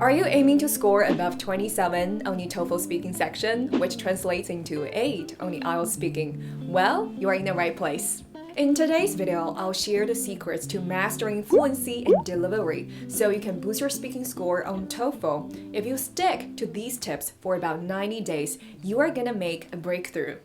Are you aiming to score above 27 on the TOEFL speaking section, which translates into 8 on the IELTS speaking? Well, you are in the right place. In today's video, I'll share the secrets to mastering fluency and delivery so you can boost your speaking score on TOEFL. If you stick to these tips for about 90 days, you are gonna make a breakthrough.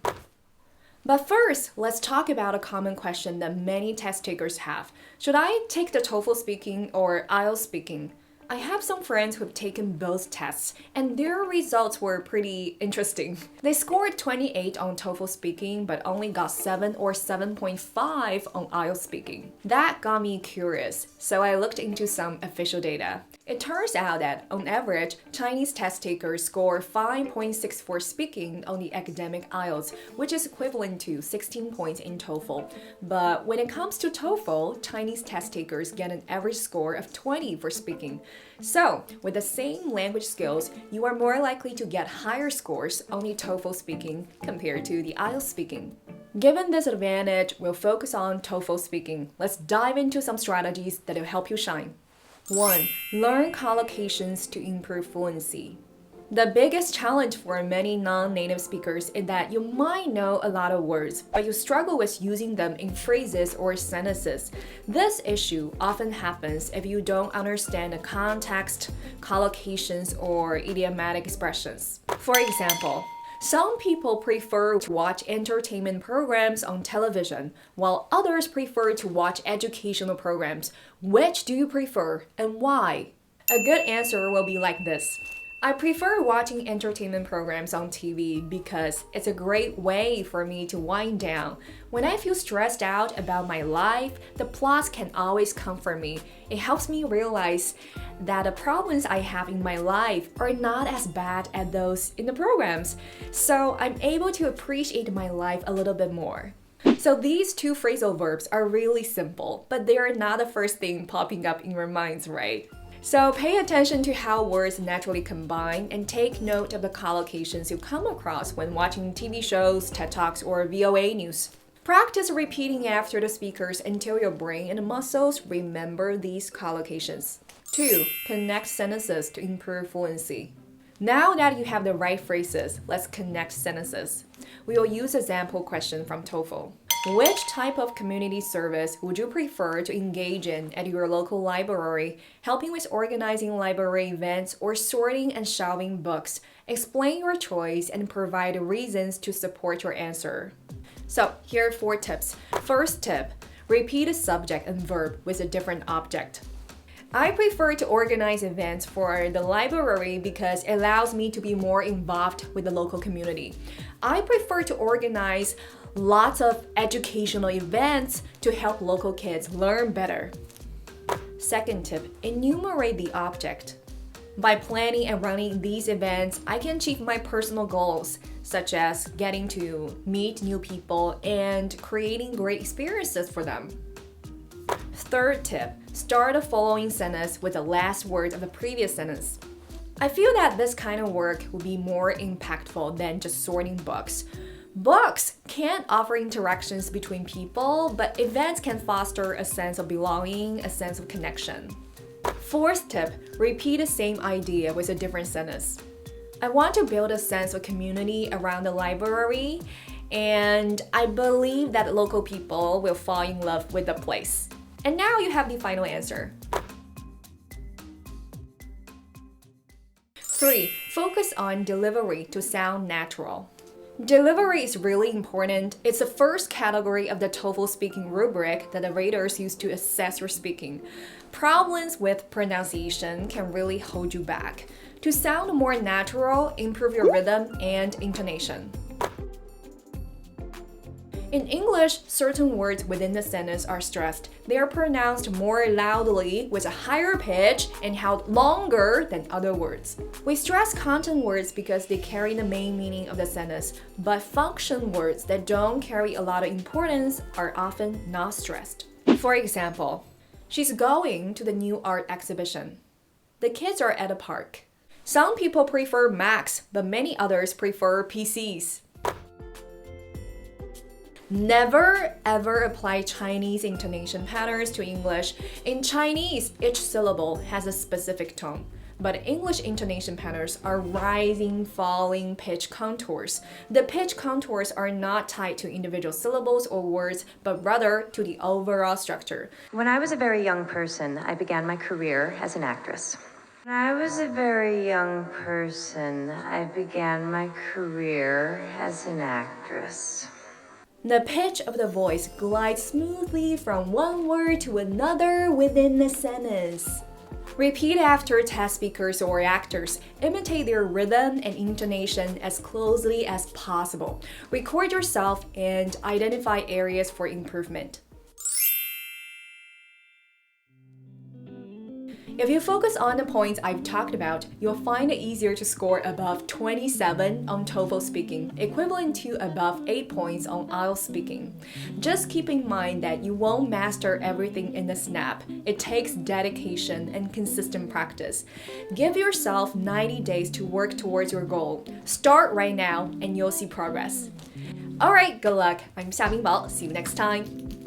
But first, let's talk about a common question that many test takers have. Should I take the TOEFL speaking or IELTS speaking? I have some friends who have taken both tests, and their results were pretty interesting. They scored 28 on TOEFL speaking, but only got 7 or 7.5 on IELTS speaking. That got me curious, so I looked into some official data. It turns out that, on average, Chinese test takers score 5.64 speaking on the academic IELTS, which is equivalent to 16 points in TOEFL. But when it comes to TOEFL, Chinese test takers get an average score of 20 for speaking. So, with the same language skills, you are more likely to get higher scores on the TOEFL speaking compared to the IELTS speaking. Given this advantage, we'll focus on TOEFL speaking. Let's dive into some strategies that will help you shine. 1. Learn collocations to improve fluency. The biggest challenge for many non-native speakers is that you might know a lot of words, but you struggle with using them in phrases or sentences. This issue often happens if you don't understand the context, collocations, or idiomatic expressions. For example, some people prefer to watch entertainment programs on television, while others prefer to watch educational programs. Which do you prefer and why? A good answer will be like this. I prefer watching entertainment programs on TV because it's a great way for me to wind down. When I feel stressed out about my life, the plots can always comfort me. It helps me realize that the problems I have in my life are not as bad as those in the programs. So I'm able to appreciate my life a little bit more. So these two phrasal verbs are really simple, but they are not the first thing popping up in your minds, right? So pay attention to how words naturally combine and take note of the collocations you come across when watching TV shows, TED Talks, or VOA news. Practice repeating after the speakers until your brain and muscles remember these collocations. 2. Connect sentences to improve fluency. Now that you have the right phrases, let's connect sentences. We will use a sample question from TOEFL. Which type of community service would you prefer to engage in at your local library? Helping with organizing library events or sorting and shelving books? Explain your choice and provide reasons to support your answer. So, here are 4 tips. First tip, repeat a subject and verb with a different object. I prefer to organize events for the library because it allows me to be more involved with the local community. I prefer to organize lots of educational events to help local kids learn better. Second tip, enumerate the object. By planning and running these events, I can achieve my personal goals, such as getting to meet new people and creating great experiences for them. Third tip, start the following sentence with the last word of the previous sentence. I feel that this kind of work will be more impactful than just sorting books. Books can offer interactions between people, but events can foster a sense of belonging, a sense of connection. Fourth tip, repeat the same idea with a different sentence. I want to build a sense of community around the library, and I believe that local people will fall in love with the place. And now you have the final answer. 3. Focus on delivery to sound natural. Delivery is really important. It's the first category of the TOEFL speaking rubric that the raters use to assess your speaking. Problems with pronunciation can really hold you back. To sound more natural, improve your rhythm and intonation. In English, certain words within the sentence are stressed. They are pronounced more loudly with a higher pitch and held longer than other words. We stress content words because they carry the main meaning of the sentence, but function words that don't carry a lot of importance are often not stressed. For example, she's going to the new art exhibition. The kids are at a park. Some people prefer Macs, but many others prefer PCs. Never ever apply Chinese intonation patterns to English. In Chinese, each syllable has a specific tone. But English intonation patterns are rising, falling pitch contours. The pitch contours are not tied to individual syllables or words, but rather to the overall structure. When I was a very young person, I began my career as an actress. When I was a very young person, I began my career as an actress. The pitch of the voice glides smoothly from one word to another within the sentence. Repeat after test speakers or actors. Imitate their rhythm and intonation as closely as possible. Record yourself and identify areas for improvement. If you focus on the points I've talked about, you'll find it easier to score above 27 on TOEFL speaking, equivalent to above 8 points on IELTS speaking. Just keep in mind that you won't master everything in a snap. It takes dedication and consistent practice. Give yourself 90 days to work towards your goal. Start right now and you'll see progress. Alright, good luck. I'm Xia Mingbao. See you next time.